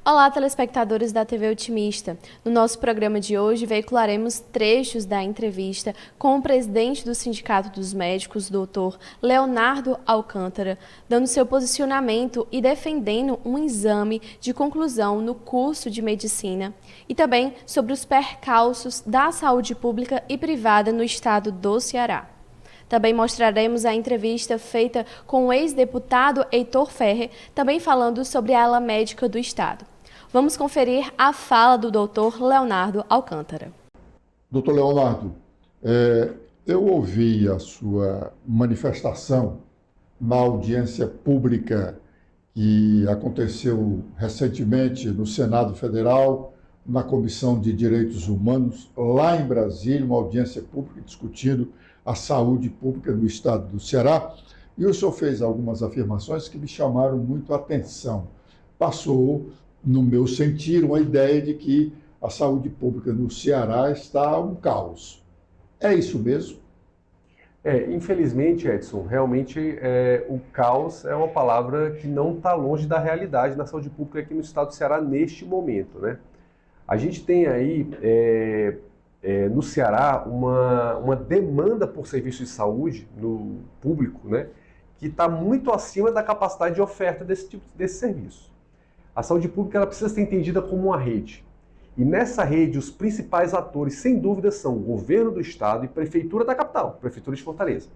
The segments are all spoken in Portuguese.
Olá, telespectadores da TV Otimista. No nosso programa de hoje, veicularemos trechos da entrevista com o presidente do Sindicato dos Médicos, Dr. Leonardo Alcântara, dando seu posicionamento e defendendo um exame de conclusão no curso de medicina, e também sobre os percalços da saúde pública e privada no estado do Ceará. Também mostraremos a entrevista feita com o ex-deputado Heitor Ferrer, também falando sobre a ala médica do estado. Vamos conferir a fala do Dr. Leonardo Alcântara. Doutor Leonardo, eu ouvi a sua manifestação na audiência pública que aconteceu recentemente no Senado Federal, na Comissão de Direitos Humanos, lá em Brasília, uma audiência pública discutindo a saúde pública do estado do Ceará, e o senhor fez algumas afirmações que me chamaram muito a atenção. Passou, no meu sentir, uma ideia de que a saúde pública no Ceará está um caos. É isso mesmo? Infelizmente, Edson, realmente o caos é uma palavra que não está longe da realidade na saúde pública aqui no estado do Ceará neste momento, né? A gente tem aí no Ceará uma demanda por serviços de saúde no público, né, que está muito acima da capacidade de oferta desse serviço. A saúde pública ela precisa ser entendida como uma rede. E nessa rede, os principais atores, sem dúvida, são o governo do estado e prefeitura da capital, prefeitura de Fortaleza.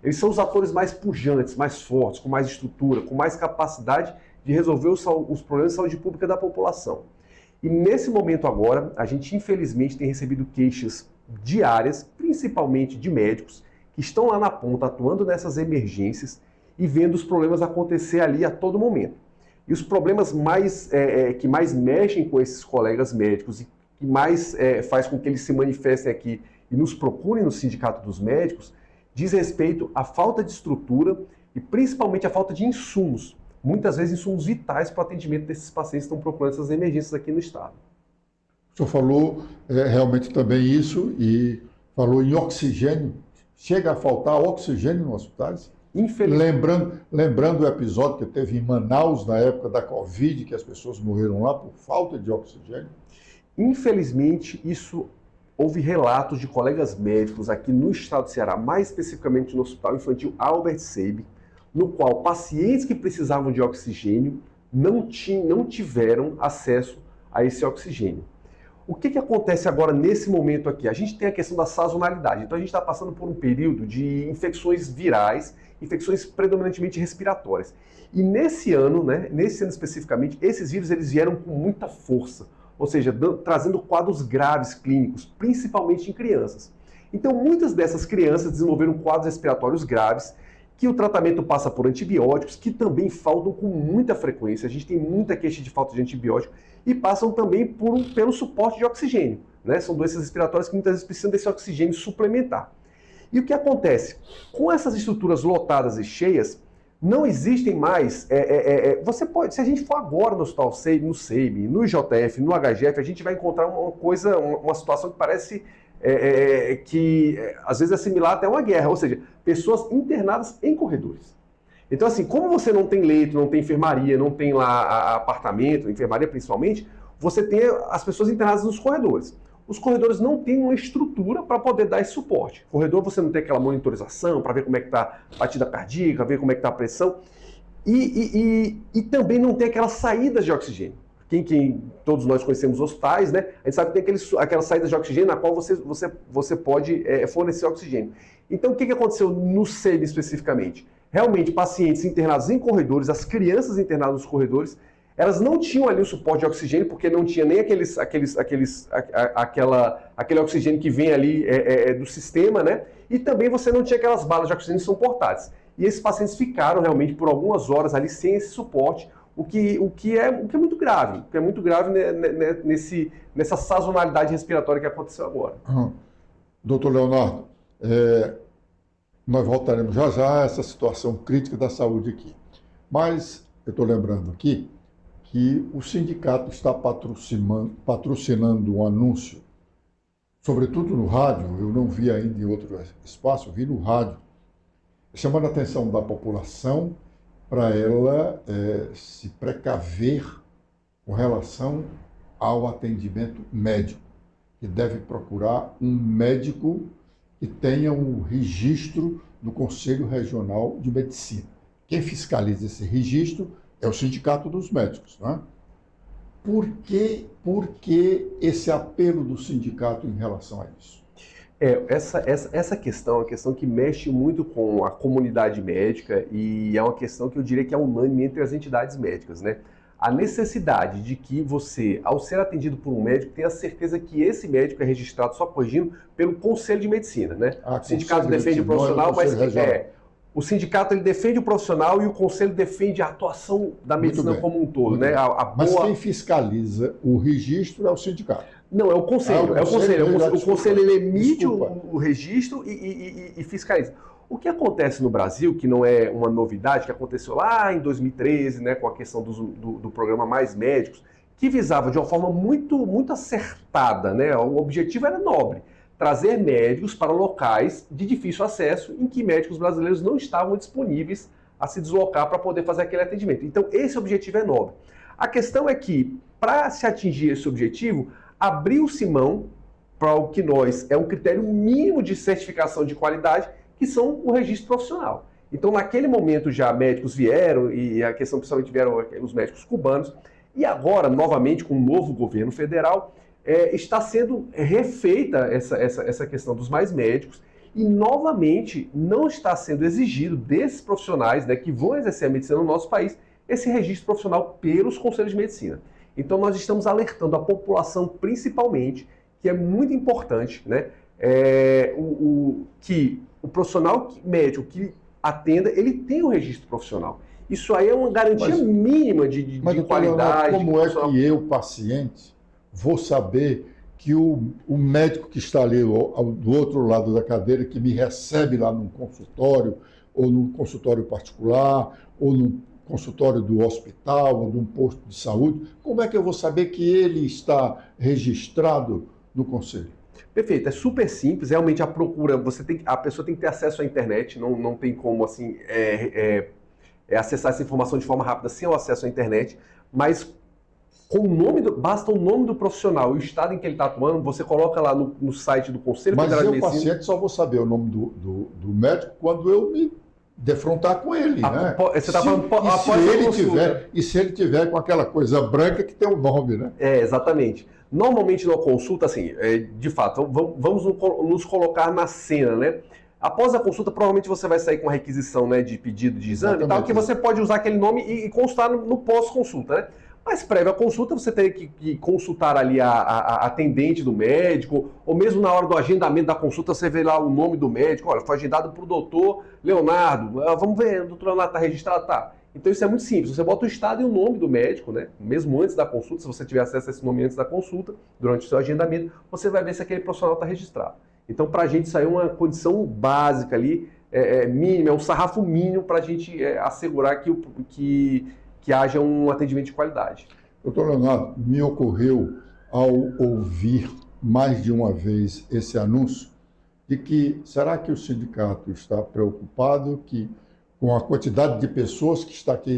Eles são os atores mais pujantes, mais fortes, com mais estrutura, com mais capacidade de resolver os problemas de saúde pública da população. E nesse momento agora, a gente infelizmente tem recebido queixas diárias, principalmente de médicos, que estão lá na ponta, atuando nessas emergências e vendo os problemas acontecer ali a todo momento. E os problemas que mais mexem com esses colegas médicos e que mais faz com que eles se manifestem aqui e nos procurem no Sindicato dos Médicos, diz respeito à falta de estrutura e principalmente à falta de insumos. Muitas vezes insumos vitais para o atendimento desses pacientes que estão procurando essas emergências aqui no estado. O senhor falou realmente também isso e falou em oxigênio. Chega a faltar oxigênio nos hospitais? Lembrando o episódio que teve em Manaus, na época da Covid, que as pessoas morreram lá por falta de oxigênio. Infelizmente, houve relatos de colegas médicos aqui no estado do Ceará, mais especificamente no Hospital Infantil Albert Sabin, no qual pacientes que precisavam de oxigênio não tiveram acesso a esse oxigênio. O que acontece agora nesse momento aqui? A gente tem a questão da sazonalidade. Então a gente está passando por um período de infecções virais, infecções predominantemente respiratórias. E nesse ano especificamente, esses vírus eles vieram com muita força, ou seja, trazendo quadros graves clínicos, principalmente em crianças. Então muitas dessas crianças desenvolveram quadros respiratórios graves, que o tratamento passa por antibióticos, que também faltam com muita frequência. A gente tem muita queixa de falta de antibiótico e passam também pelo suporte de oxigênio, né? São doenças respiratórias que muitas vezes precisam desse oxigênio suplementar. E o que acontece? Com essas estruturas lotadas e cheias, não existem mais... você pode, se a gente for agora no Hospital no SEIB, no IJF, no HGF, a gente vai encontrar uma situação que parece... que às vezes é similar até a uma guerra, ou seja, pessoas internadas em corredores. Então assim, como você não tem leito, não tem enfermaria, não tem lá apartamento, enfermaria principalmente, você tem as pessoas internadas nos corredores. Os corredores não têm uma estrutura para poder dar esse suporte. Corredor você não tem aquela monitorização para ver como é que está a batida cardíaca, ver como é que está a pressão, e também não tem aquelas saídas de oxigênio. Todos nós conhecemos hospitais, né? A gente sabe que tem aquelas saídas de oxigênio na qual você pode fornecer oxigênio. Então, o que aconteceu no SEB especificamente? Realmente, pacientes internados em corredores, as crianças internadas nos corredores, elas não tinham ali o suporte de oxigênio, porque não tinha nem aquele oxigênio que vem ali do sistema, né? E também você não tinha aquelas balas de oxigênio que são portáteis. E esses pacientes ficaram realmente por algumas horas ali sem esse suporte, o que é muito grave, nessa sazonalidade respiratória que aconteceu agora. Doutor Leonardo, nós voltaremos já a essa situação crítica da saúde aqui. Mas eu estou lembrando aqui que o sindicato está patrocinando um anúncio, sobretudo no rádio, eu não vi ainda em outro espaço, vi no rádio, chamando a atenção da população para ela se precaver com relação ao atendimento médico, que deve procurar um médico que tenha um registro do Conselho Regional de Medicina. Quem fiscaliza esse registro é o Sindicato dos Médicos, não é? Por que esse apelo do sindicato em relação a isso? Essa questão é uma questão que mexe muito com a comunidade médica e é uma questão que eu diria que é unânime entre as entidades médicas, né? A necessidade de que você, ao ser atendido por um médico, tenha certeza que esse médico é registrado, só corrigindo, pelo Conselho de Medicina, né? O sindicato defende o profissional, mas o sindicato ele defende o profissional e o Conselho defende a atuação da medicina como um todo, né? Mas quem fiscaliza o registro é o sindicato. Não, é o Conselho. O Conselho ele emite o registro e fiscaliza. O que acontece no Brasil, que não é uma novidade, que aconteceu lá em 2013, né, com a questão do programa Mais Médicos, que visava de uma forma muito acertada, né? O objetivo era nobre, trazer médicos para locais de difícil acesso em que médicos brasileiros não estavam disponíveis a se deslocar para poder fazer aquele atendimento. Então, esse objetivo é nobre. A questão é que, para se atingir esse objetivo, abriu-se mão para o que é um critério mínimo de certificação de qualidade, que são o registro profissional. Então, naquele momento já médicos vieram, e a questão principalmente vieram os médicos cubanos, e agora, novamente, com o novo governo federal, está sendo refeita essa questão dos mais médicos, e novamente não está sendo exigido desses profissionais, né, que vão exercer a medicina no nosso país, esse registro profissional pelos conselhos de medicina. Então, nós estamos alertando a população, principalmente, que é muito importante, né, que o profissional médico que atenda, ele tem o registro profissional. Isso aí é uma garantia mínima de qualidade. Como é que eu, paciente, vou saber que o médico que está ali do outro lado da cadeira, que me recebe lá num consultório, ou num consultório particular, ou num consultório do hospital, ou de um posto de saúde, como é que eu vou saber que ele está registrado no conselho? Perfeito, é super simples, realmente a procura, a pessoa tem que ter acesso à internet, não tem como assim acessar essa informação de forma rápida sem o acesso à internet, mas com basta o nome do profissional e o estado em que ele está atuando, você coloca lá no site do Conselho Federal de Medicina. Mas eu, paciente, só vou saber o nome do médico quando eu me defrontar com ele, né? Você está falando após a consulta. E se ele tiver com aquela coisa branca que tem o nome, né? Exatamente. Normalmente numa consulta, assim, de fato, vamos nos colocar na cena, né? Após a consulta, provavelmente você vai sair com a requisição, né, de pedido de exame e tal, que você pode usar aquele nome e constar no pós-consulta, né? Mas prévia à consulta, você teria que consultar ali a atendente do médico, ou mesmo na hora do agendamento da consulta, você vê lá o nome do médico, olha, foi agendado para o doutor Leonardo, vamos ver, o doutor Leonardo está registrado, tá. Então isso é muito simples, você bota o estado e o nome do médico, né? Mesmo antes da consulta, se você tiver acesso a esse nome antes da consulta, durante o seu agendamento, você vai ver se aquele profissional está registrado. Então, para a gente, isso aí é uma condição básica ali, mínima, é um sarrafo mínimo para a gente assegurar que haja um atendimento de qualidade. Doutor Leonardo, me ocorreu, ao ouvir mais de uma vez esse anúncio, de que será que o sindicato está preocupado com a quantidade de pessoas que está aqui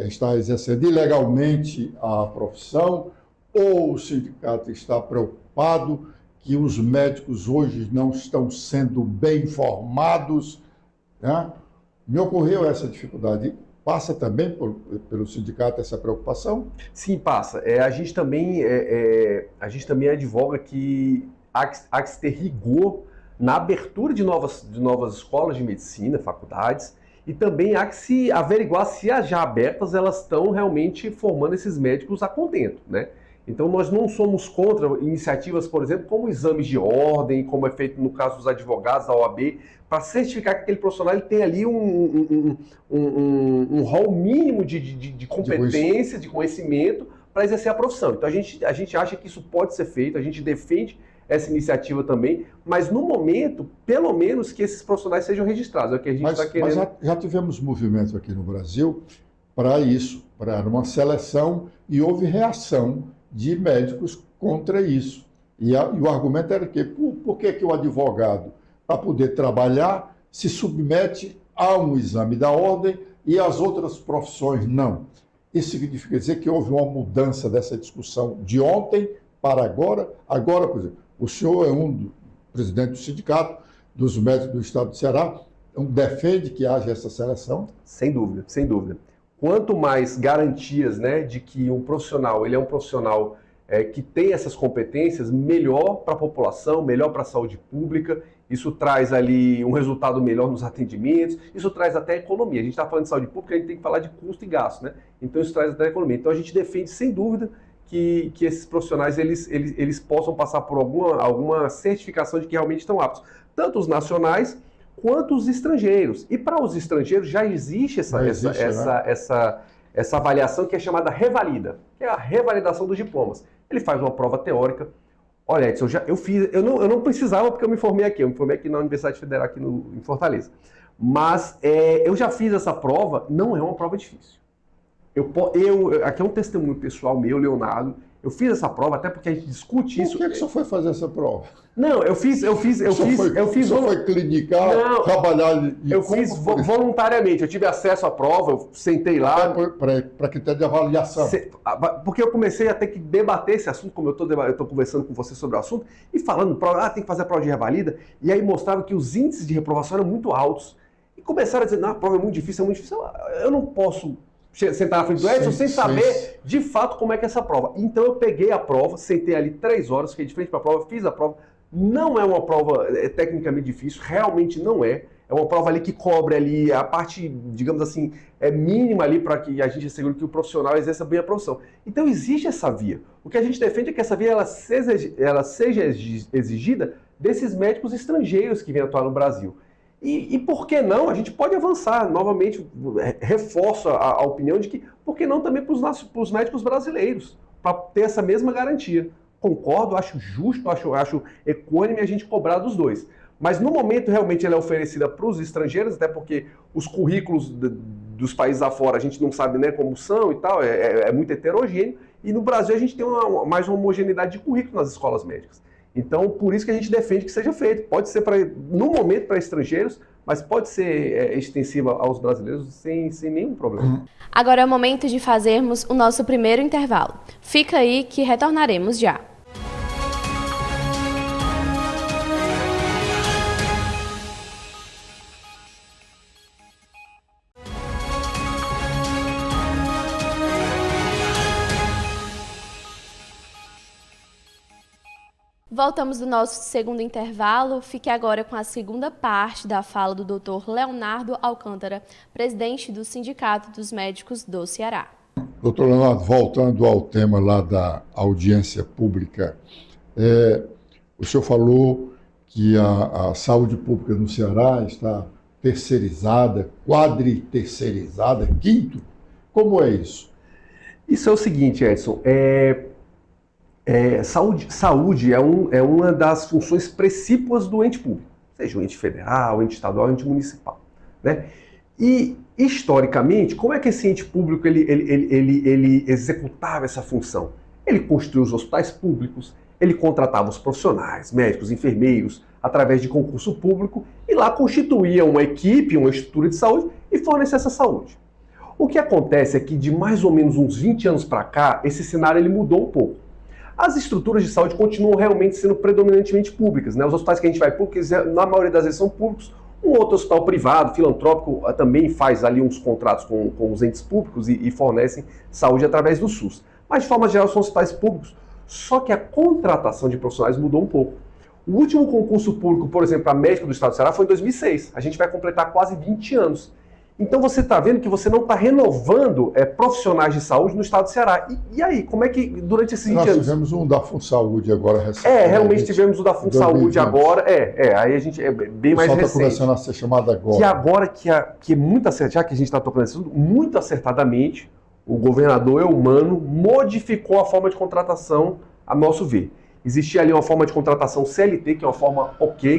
está exercendo ilegalmente a profissão, ou o sindicato está preocupado que os médicos hoje não estão sendo bem informados, né? Me ocorreu essa dificuldade. Passa também pelo sindicato essa preocupação? Sim, passa. A gente também advoga que há que se ter rigor na abertura de novas escolas de medicina, faculdades, e também há que se averiguar se as já abertas elas estão realmente formando esses médicos a contento, né? Então nós não somos contra iniciativas, por exemplo, como exames de ordem, como é feito no caso dos advogados da OAB, para certificar que aquele profissional ele tem ali um rol mínimo de competência, de conhecimento para exercer a profissão. Então a gente acha que isso pode ser feito, a gente defende essa iniciativa também, mas no momento, pelo menos que esses profissionais sejam registrados, é o que a gente está querendo. Mas já tivemos movimentos aqui no Brasil para isso, para uma seleção, e houve reação de médicos contra isso. E o argumento era que por que o advogado, para poder trabalhar, se submete a um exame da ordem e as outras profissões não? Isso significa dizer que houve uma mudança dessa discussão de ontem para agora. Agora, por exemplo, o senhor é presidente do Sindicato dos Médicos do Estado do Ceará, defende que haja essa seleção? Sem dúvida, sem dúvida. Quanto mais garantias, né, de que um profissional, ele é um profissional que tem essas competências, melhor para a população, melhor para a saúde pública, isso traz ali um resultado melhor nos atendimentos, isso traz até economia. A gente está falando de saúde pública, a gente tem que falar de custo e gasto, né? Então isso traz até economia. Então a gente defende, sem dúvida, que esses profissionais eles possam passar por alguma certificação de que realmente estão aptos, tanto os nacionais quanto os estrangeiros. E para os estrangeiros já existe essa avaliação que é chamada revalida, que é a revalidação dos diplomas. Ele faz uma prova teórica. Olha, Edson, eu não precisava porque eu me formei aqui na Universidade Federal aqui em Fortaleza. Mas eu já fiz essa prova, não é uma prova difícil. Aqui é um testemunho pessoal meu, Leonardo. Eu fiz essa prova até porque a gente discute isso. Por que o senhor foi fazer essa prova? Não, eu fiz. O senhor foi clinicar, não, trabalhar. Eu fiz voluntariamente. Eu tive acesso à prova, eu sentei lá. Para critério de avaliação. Porque eu comecei a ter que debater esse assunto, como eu estou conversando com você sobre o assunto, e falando, tem que fazer a prova de revalida. E aí mostrava que os índices de reprovação eram muito altos. E começaram a dizer, não, a prova é muito difícil, Eu não posso sentar na frente do Edson sem saber de fato como é que é essa prova. Então eu peguei a prova, sentei ali 3 horas, fiquei de frente para a prova, fiz a prova. Não é uma prova tecnicamente difícil, realmente não é. É uma prova ali que cobre ali a parte, digamos assim, mínima ali para que a gente assegure que o profissional exerça bem a profissão. Então existe essa via. O que a gente defende é que essa via ela seja exigida desses médicos estrangeiros que vêm atuar no Brasil. E por que não? A gente pode avançar. Novamente, reforço a opinião de que, por que não também para os médicos brasileiros, para ter essa mesma garantia. Concordo, acho justo, acho equânime a gente cobrar dos dois. Mas no momento realmente ela é oferecida para os estrangeiros, até porque os currículos dos países afora a gente não sabe, né, como são e tal, é muito heterogêneo. E no Brasil a gente tem mais uma homogeneidade de currículo nas escolas médicas. Então, por isso que a gente defende que seja feito. Pode ser, no momento, para estrangeiros, mas pode ser extensiva aos brasileiros sem nenhum problema. Agora é o momento de fazermos o nosso primeiro intervalo. Fica aí que retornaremos já. Voltamos do nosso segundo intervalo. Fique agora com a segunda parte da fala do Dr. Leonardo Alcântara, presidente do Sindicato dos Médicos do Ceará. Doutor Leonardo, voltando ao tema lá da audiência pública, o senhor falou que a saúde pública no Ceará está terceirizada, quadriterceirizada, quinto. Como é isso? Isso é o seguinte, Edson. Saúde é uma das funções precípuas do ente público, seja o ente federal, o ente estadual, o ente municipal, né? E, historicamente, como é que esse ente público ele executava essa função? Ele construiu os hospitais públicos, ele contratava os profissionais, médicos, enfermeiros, através de concurso público, e lá constituía uma equipe, uma estrutura de saúde e fornecia essa saúde. O que acontece é que de mais ou menos uns 20 anos para cá, esse cenário ele mudou um pouco. As estruturas de saúde continuam realmente sendo predominantemente públicas, né? Os hospitais que a gente vai públicos, na maioria das vezes são públicos. Um outro hospital privado, filantrópico, também faz ali uns contratos com os entes públicos e fornecem saúde através do SUS. Mas, de forma geral, são hospitais públicos. Só que a contratação de profissionais mudou um pouco. O último concurso público, por exemplo, para médico do Estado do Ceará foi em 2006. A gente vai completar quase 20 anos. Então você está vendo que você não está renovando profissionais de saúde no Estado do Ceará. E aí, como é que durante esses 20 anos... Nós tivemos um da FunSaúde agora recente. Realmente tivemos o da FunSaúde agora. Aí a gente é bem mais recente. Está começando a ser chamado agora. Que agora, que é muito acertado, já que a gente está tocando nesse assunto, muito acertadamente, o governador Eumano modificou a forma de contratação a nosso ver. Existia ali uma forma de contratação CLT, que é uma forma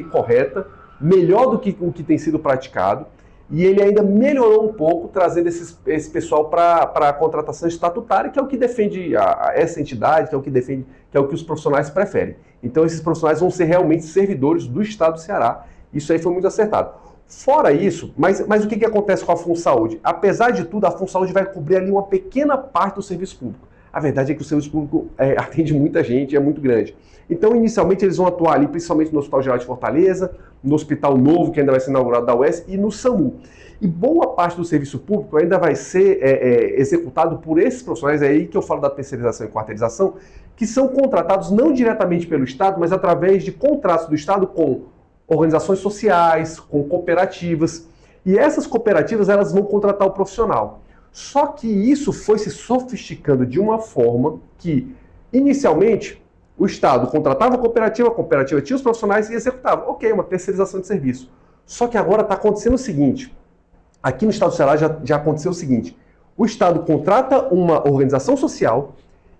correta, melhor do que o que tem sido praticado. E ele ainda melhorou um pouco, trazendo esse pessoal para a contratação estatutária, que é o que defende essa entidade, que é o que os profissionais preferem. Então esses profissionais vão ser realmente servidores do Estado do Ceará. Isso aí foi muito acertado. Fora isso, mas o que acontece com a FunSaúde? Apesar de tudo, a FunSaúde vai cobrir ali uma pequena parte do serviço público. A verdade é que o serviço público atende muita gente, é muito grande. Então, inicialmente, eles vão atuar ali, principalmente no Hospital Geral de Fortaleza, no Hospital Novo, que ainda vai ser inaugurado da UES, e no SAMU. E boa parte do serviço público ainda vai ser executado por esses profissionais, é aí que eu falo da terceirização e quarteirização, que são contratados não diretamente pelo Estado, mas através de contratos do Estado com organizações sociais, com cooperativas. E essas cooperativas elas vão contratar o profissional. Só que isso foi se sofisticando de uma forma que, inicialmente, o Estado contratava a cooperativa tinha os profissionais e executava. Ok, uma terceirização de serviço. Só que agora está acontecendo o seguinte, aqui no Estado do Ceará já aconteceu o seguinte, o Estado contrata uma organização social,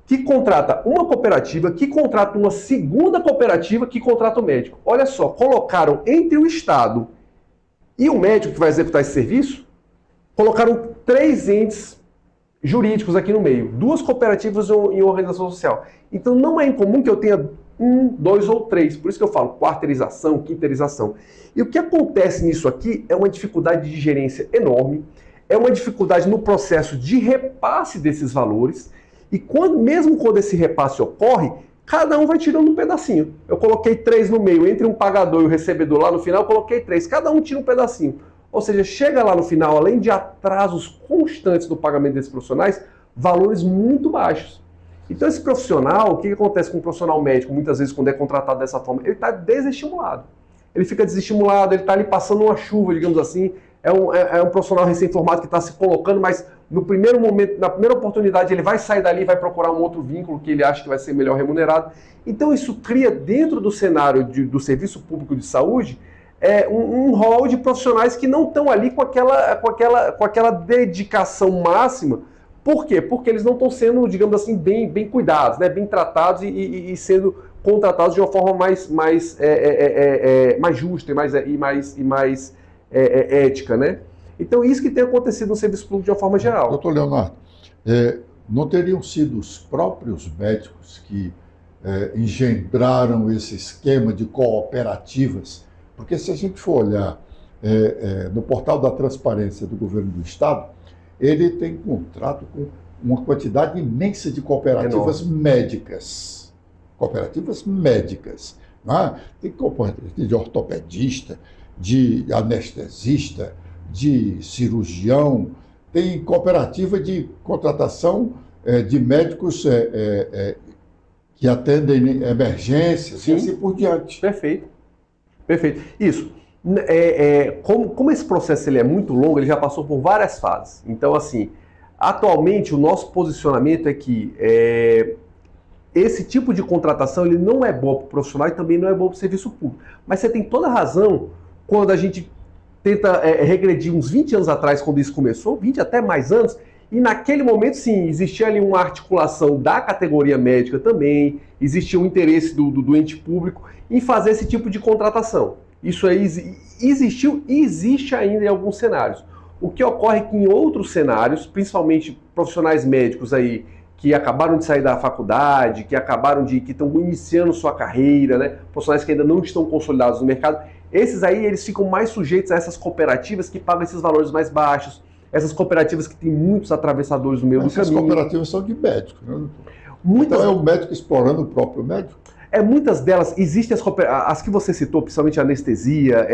que contrata uma cooperativa, que contrata uma segunda cooperativa, que contrata o médico. Olha só, colocaram entre o Estado e o médico que vai executar esse serviço, colocaram 3 entes jurídicos aqui no meio, 2 cooperativas e uma organização social. Então não é incomum que eu tenha 1, 2 ou 3, por isso que eu falo quarteirização, quinteirização. E o que acontece nisso aqui é uma dificuldade de gerência enorme, é uma dificuldade no processo de repasse desses valores, e mesmo quando esse repasse ocorre, cada um vai tirando um pedacinho. Eu coloquei 3 no meio, entre um pagador e o recebedor lá no final, eu coloquei 3, cada um tira um pedacinho. Ou seja, chega lá no final, além de atrasos constantes no pagamento desses profissionais, valores muito baixos. Então esse profissional, o que acontece com um profissional médico, muitas vezes quando é contratado dessa forma, ele está desestimulado. Ele fica desestimulado, ele está ali passando uma chuva, digamos assim, é um profissional recém-formado que está se colocando, mas no primeiro momento, na primeira oportunidade, ele vai sair dali e vai procurar um outro vínculo que ele acha que vai ser melhor remunerado. Então isso cria dentro do cenário do serviço público de saúde um rol de profissionais que não estão ali com aquela dedicação máxima. Por quê? Porque eles não estão sendo, digamos assim, bem cuidados, né? Bem tratados e sendo contratados de uma forma mais justa e mais ética, né? Então, isso que tem acontecido no serviço público de uma forma geral. Doutor Leonardo, não teriam sido os próprios médicos que engendraram esse esquema de cooperativas? Porque se a gente for olhar no portal da transparência do governo do Estado, ele tem contrato com uma quantidade imensa de cooperativas médicas. Cooperativas médicas. Não é? Tem cooperativa de ortopedista, de anestesista, de cirurgião, tem cooperativa de contratação de médicos que atendem emergências. Sim. E assim por diante. Perfeito. Isso. Como esse processo ele é muito longo, ele já passou por várias fases. Então, assim, atualmente o nosso posicionamento é que esse tipo de contratação ele não é bom para o profissional e também não é bom para o serviço público. Mas você tem toda a razão quando a gente tenta regredir uns 20 anos atrás, quando isso começou, 20 até mais anos, e naquele momento, sim, existia ali uma articulação da categoria médica também, existia um interesse do ente público em fazer esse tipo de contratação. Isso aí existiu e existe ainda em alguns cenários. O que ocorre é que em outros cenários, principalmente profissionais médicos aí, que acabaram de sair da faculdade, que estão iniciando sua carreira, né? Profissionais que ainda não estão consolidados no mercado, esses aí eles ficam mais sujeitos a essas cooperativas que pagam esses valores mais baixos, essas cooperativas que têm muitos atravessadores no meio do caminho. Essas cooperativas são de médicos, né? Então é o médico explorando o próprio médico? Muitas delas, existem as que você citou, principalmente anestesia,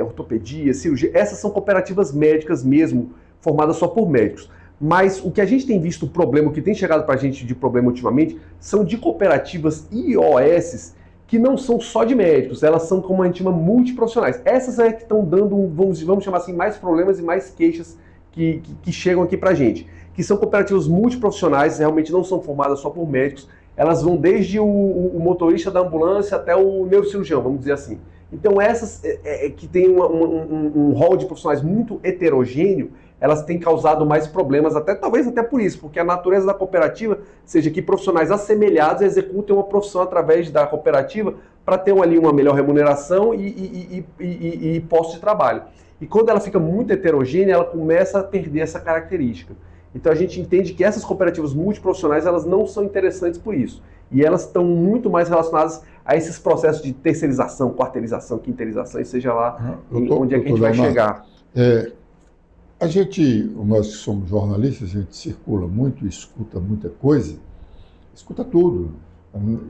ortopedia, cirurgia, essas são cooperativas médicas mesmo, formadas só por médicos. Mas o que a gente tem visto, o problema, o que tem chegado para a gente de problema ultimamente, são de cooperativas IOS que não são só de médicos, elas são, como a gente chama, multiprofissionais. Essas que estão dando, vamos chamar assim, mais problemas e mais queixas que chegam aqui para a gente. Que são cooperativas multiprofissionais, realmente não são formadas só por médicos, elas vão desde o motorista da ambulância até o neurocirurgião, vamos dizer assim. Então essas que têm um rol de profissionais muito heterogêneo, elas têm causado mais problemas, talvez até por isso, porque a natureza da cooperativa seja que profissionais assemelhados executem uma profissão através da cooperativa para ter ali uma melhor remuneração e posto de trabalho. E quando ela fica muito heterogênea, ela começa a perder essa característica. Então a gente entende que essas cooperativas multiprofissionais elas não são interessantes por isso. E elas estão muito mais relacionadas a esses processos de terceirização, quarteirização, quinteirização, e seja lá onde é que a gente vai chegar. Nós que somos jornalistas, a gente circula muito, escuta muita coisa, escuta tudo,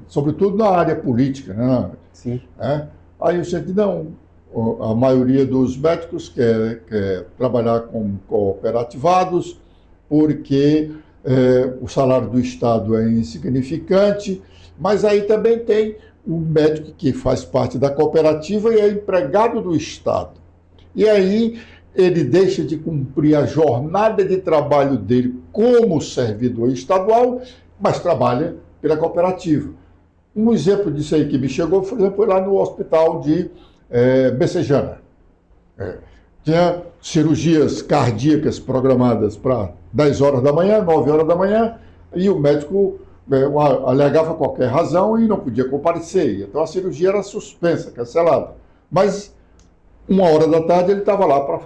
sobretudo na área política, né? Sim. Aí a gente a maioria dos médicos quer trabalhar com cooperativados porque o salário do Estado é insignificante, mas aí também tem o médico que faz parte da cooperativa e é empregado do Estado. E aí ele deixa de cumprir a jornada de trabalho dele como servidor estadual, mas trabalha pela cooperativa. Um exemplo disso aí que me chegou, por exemplo, foi lá no hospital de Becejana. Tinha cirurgias cardíacas programadas para 10 horas da manhã, 9 horas da manhã, e o médico alegava qualquer razão e não podia comparecer. Então a cirurgia era suspensa, cancelada. Mas 1h da tarde ele estava lá para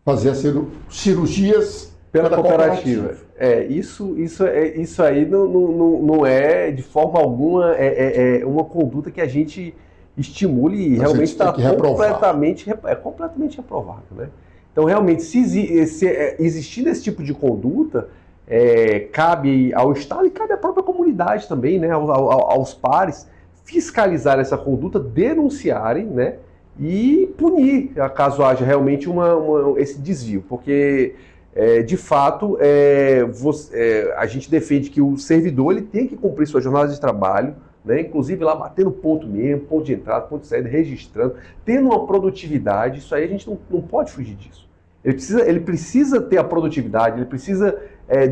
fazer as cirurgias pela cooperativa. Isso aí não é de forma alguma uma conduta que a gente estimule e realmente está completamente reprovável, né? Então, realmente, se existindo esse tipo de conduta, cabe ao Estado e cabe à própria comunidade também, né, aos pares, fiscalizar essa conduta, denunciarem, né, e punir, caso haja realmente esse desvio, porque de fato a gente defende que o servidor ele tem que cumprir sua jornada de trabalho, né, inclusive lá batendo ponto mesmo, ponto de entrada, ponto de saída, registrando, tendo uma produtividade. Isso aí a gente não pode fugir disso. Ele precisa ter a produtividade, ele precisa,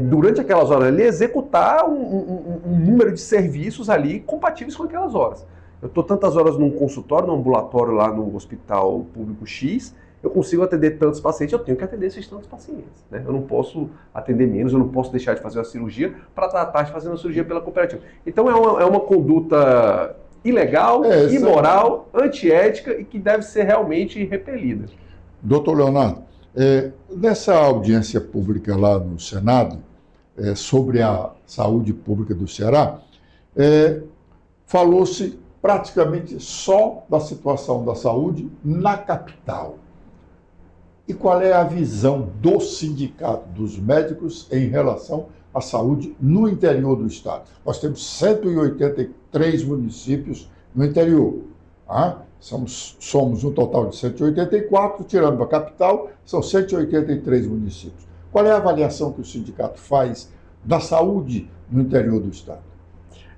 durante aquelas horas ali, executar um número de serviços ali compatíveis com aquelas horas. Eu estou tantas horas num consultório, num ambulatório lá no hospital público X, eu consigo atender tantos pacientes, eu tenho que atender esses tantos pacientes, né? Eu não posso atender menos, eu não posso deixar de fazer uma cirurgia para tratar de fazer uma cirurgia pela cooperativa. Então é uma conduta ilegal, imoral, antiética e que deve ser realmente repelida. Doutor Leonardo, nessa audiência pública lá no Senado, sobre a saúde pública do Ceará, falou-se praticamente só da situação da saúde na capital. E qual é a visão do Sindicato dos Médicos em relação à saúde no interior do estado? Nós temos 183 municípios no interior. Somos um total de 184, tirando a capital, são 183 municípios. Qual é a avaliação que o sindicato faz da saúde no interior do estado?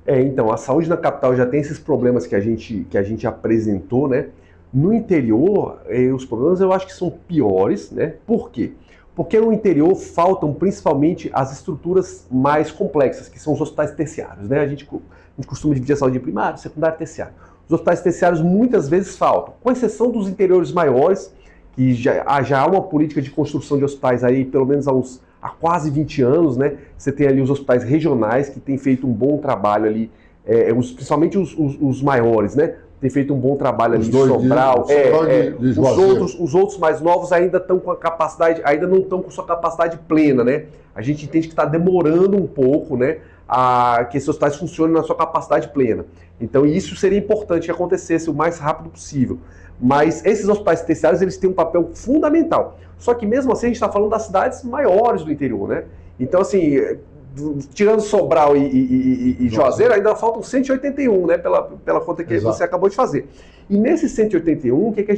Então, a saúde na capital já tem esses problemas que a gente apresentou, né? No interior, os problemas eu acho que são piores, né? Por quê? Porque no interior faltam principalmente as estruturas mais complexas, que são os hospitais terciários, né? A gente costuma dividir a saúde em primário, secundário e terciário. Os hospitais terciários muitas vezes faltam, com exceção dos interiores maiores, que já há uma política de construção de hospitais aí pelo menos há quase 20 anos, né? Você tem ali os hospitais regionais que têm feito um bom trabalho ali, principalmente os maiores, né? Tem feito um bom trabalho ali em Sobral. Os outros mais novos ainda estão com a capacidade, ainda não estão com sua capacidade plena, né? A gente entende que está demorando um pouco, né, que esses hospitais funcionem na sua capacidade plena. Então, isso seria importante que acontecesse o mais rápido possível. Mas esses hospitais terciários, eles têm um papel fundamental. Só que mesmo assim, a gente está falando das cidades maiores do interior, né? Então, assim, tirando Sobral e Juazeiro, ainda faltam 181, né, pela conta que você acabou de fazer. E nesses 181, o que a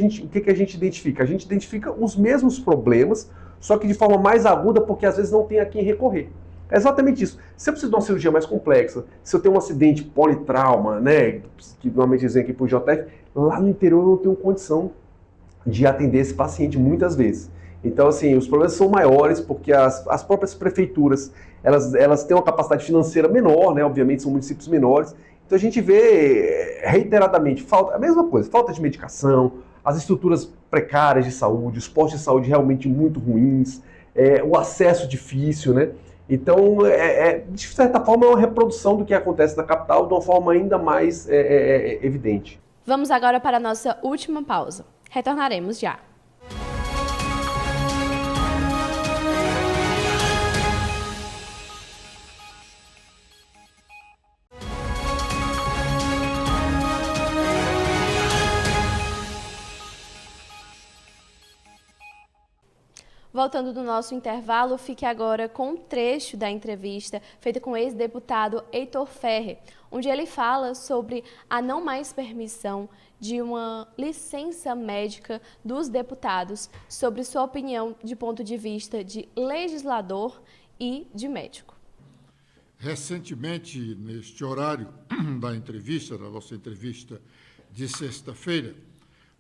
gente identifica? A gente identifica os mesmos problemas, só que de forma mais aguda, porque às vezes não tem a quem recorrer. É exatamente isso. Se eu preciso de uma cirurgia mais complexa, se eu tenho um acidente politrauma, né, que normalmente dizem aqui para o JF, lá no interior eu não tenho condição de atender esse paciente muitas vezes. Então, assim, os problemas são maiores porque as próprias prefeituras, elas têm uma capacidade financeira menor, né? Obviamente são municípios menores. Então a gente vê reiteradamente a mesma coisa, falta de medicação, as estruturas precárias de saúde, os postos de saúde realmente muito ruins, o acesso difícil, né? Então, de certa forma, é uma reprodução do que acontece na capital de uma forma ainda mais evidente. Vamos agora para a nossa última pausa. Retornaremos já. Voltando do nosso intervalo, fique agora com um trecho da entrevista feita com o ex-deputado Heitor Ferrer, onde ele fala sobre a não mais permissão de uma licença médica dos deputados, sobre sua opinião de ponto de vista de legislador e de médico. Recentemente, neste horário da entrevista, da nossa entrevista de sexta-feira,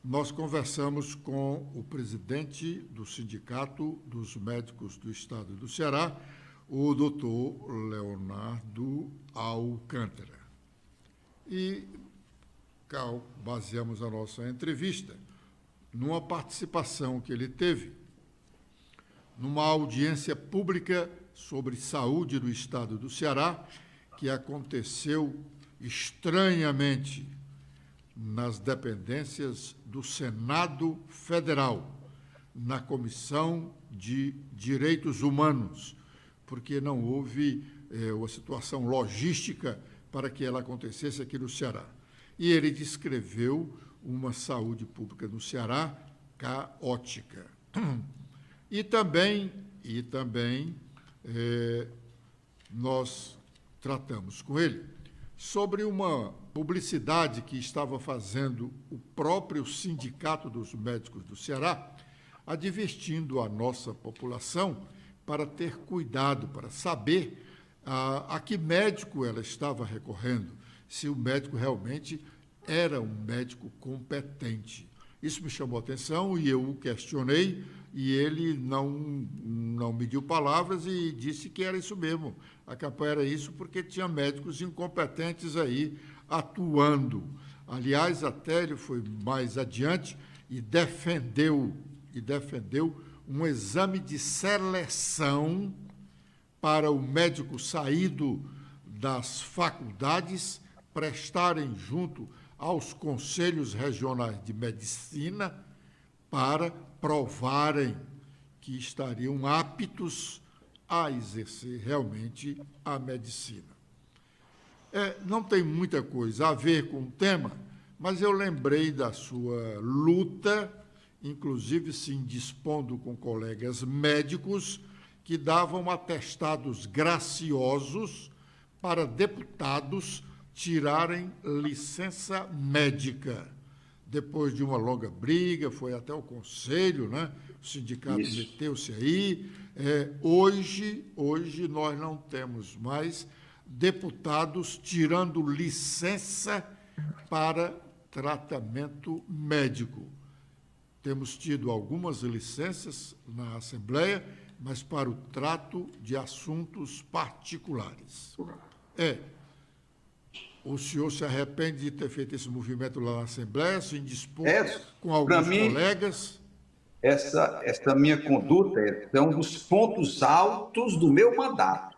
nós conversamos com o presidente do Sindicato dos Médicos do Estado do Ceará, o doutor Leonardo Alcântara. E baseamos a nossa entrevista numa participação que ele teve numa audiência pública sobre saúde do Estado do Ceará, que aconteceu estranhamente nas dependências do Senado Federal, na Comissão de Direitos Humanos, porque não houve uma situação logística para que ela acontecesse aqui no Ceará. E ele descreveu uma saúde pública no Ceará caótica. E também nós tratamos com ele sobre uma publicidade que estava fazendo o próprio Sindicato dos Médicos do Ceará, advertindo a nossa população para ter cuidado, para saber a que médico ela estava recorrendo, se o médico realmente era um médico competente. Isso me chamou a atenção e eu o questionei, e ele não mediu palavras e disse que era isso mesmo. A campanha era isso porque tinha médicos incompetentes aí atuando. Aliás, até ele foi mais adiante e defendeu um exame de seleção para o médico saído das faculdades, prestarem junto aos conselhos regionais de medicina para provarem que estariam aptos a exercer realmente a medicina. Não tem muita coisa a ver com o tema, mas eu lembrei da sua luta, inclusive se indispondo com colegas médicos que davam atestados graciosos para deputados tirarem licença médica. Depois de uma longa briga, foi até o conselho, né? O sindicato meteu-se aí. Hoje nós não temos mais deputados tirando licença para tratamento médico. Temos tido algumas licenças na Assembleia, mas para o trato de assuntos particulares. O senhor se arrepende de ter feito esse movimento lá na Assembleia, se indispor com alguns colegas? Essa minha conduta é um dos pontos altos do meu mandato.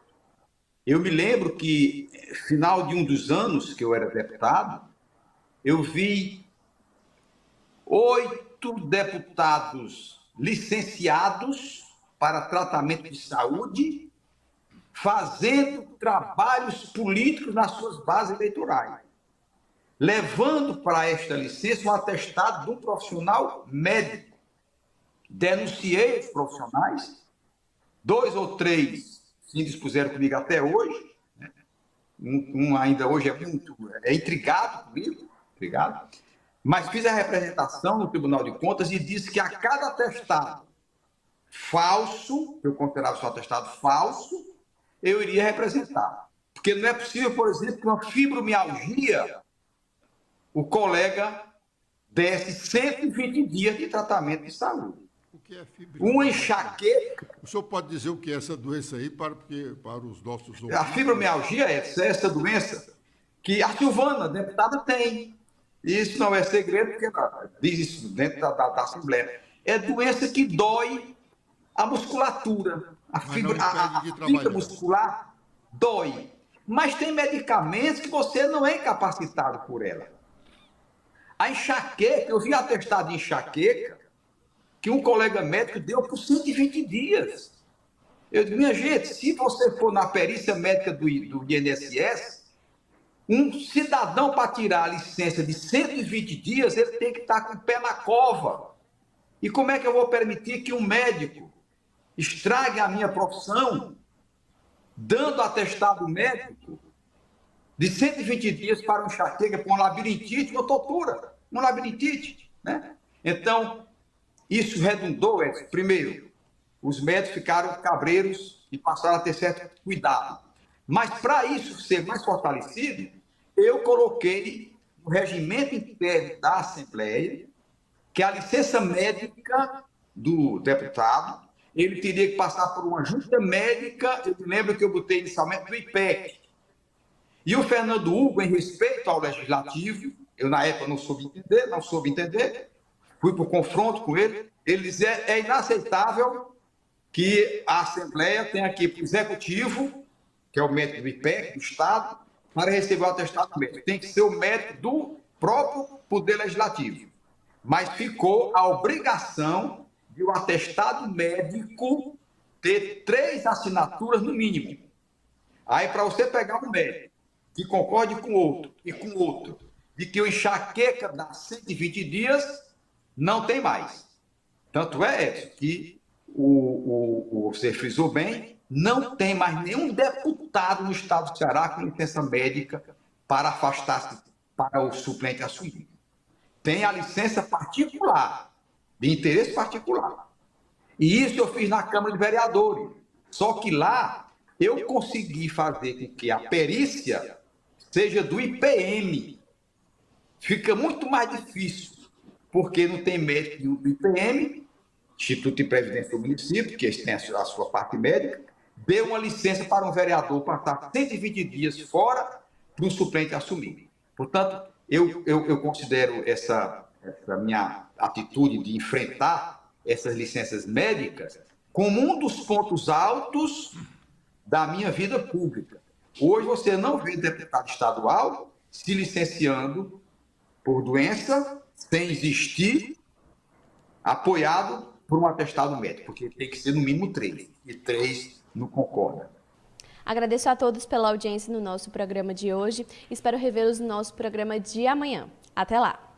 Eu me lembro que, final de um dos anos que eu era deputado, eu vi 8 deputados licenciados para tratamento de saúde, fazendo trabalhos políticos nas suas bases eleitorais, levando para esta licença um atestado de um profissional médico. Denunciei os profissionais, 2 ou 3 se indispuseram comigo até hoje, né? Um ainda hoje é intrigado comigo, mas fiz a representação no Tribunal de Contas e disse que a cada atestado falso, eu considerava seu atestado falso, eu iria representar. Porque não é possível, por exemplo, que uma fibromialgia, o colega desse 120 dias de tratamento de saúde. O que é fibromialgia? Uma enxaqueca. O senhor pode dizer o que é essa doença aí para os nossos ouvintes? A fibromialgia é essa doença que a Silvana, deputada, tem. Isso não é segredo, porque ela diz isso dentro da Assembleia. É doença que dói a musculatura. A fibra muscular dói. Mas tem medicamentos que você não é incapacitado por ela. A enxaqueca, eu vi atestado de enxaqueca que um colega médico deu por 120 dias. Eu digo, minha gente, se você for na perícia médica do INSS, um cidadão para tirar a licença de 120 dias, ele tem que estar com o pé na cova. E como é que eu vou permitir que um médico estraguem a minha profissão, dando atestado médico de 120 dias para uma enxaqueca, para uma labirintite, uma tortura, uma labirintite, né? Então, isso redundou, Edson. Primeiro, os médicos ficaram cabreiros e passaram a ter certo cuidado. Mas, para isso ser mais fortalecido, eu coloquei no regimento interno da Assembleia que a licença médica do deputado, ele teria que passar por uma junta médica, eu me lembro que eu botei inicialmente do IPEC. E o Fernando Hugo, em respeito ao Legislativo, eu na época não soube entender, fui para o confronto com ele, ele dizia, é inaceitável que a Assembleia tenha aqui para o Executivo, que é o médico do IPEC, do Estado, para receber o atestado médico. Tem que ser o médico do próprio Poder Legislativo. Mas ficou a obrigação de o atestado médico ter 3 assinaturas no mínimo. Aí, para você pegar um médico que concorde com outro e com outro, de que o enxaqueca dá 120 dias, não tem mais. Tanto é, Edson, que você frisou bem, não tem mais nenhum deputado no estado do Ceará com licença médica para afastar-se, para o suplente assumir. Tem a licença particular, de interesse particular. E isso eu fiz na Câmara de Vereadores. Só que lá eu consegui fazer com que a perícia seja do IPM. Fica muito mais difícil, porque não tem médico do IPM, Instituto de Previdência do Município, que tem a sua parte médica, deu uma licença para um vereador passar 120 dias fora para um suplente assumir. Portanto, eu considero essa minha atitude de enfrentar essas licenças médicas como um dos pontos altos da minha vida pública. Hoje você não vê deputado estadual se licenciando por doença sem existir, apoiado por um atestado médico, porque tem que ser no mínimo 3, e 3 não concorda. Agradeço a todos pela audiência no nosso programa de hoje. Espero revê-los no nosso programa de amanhã. Até lá!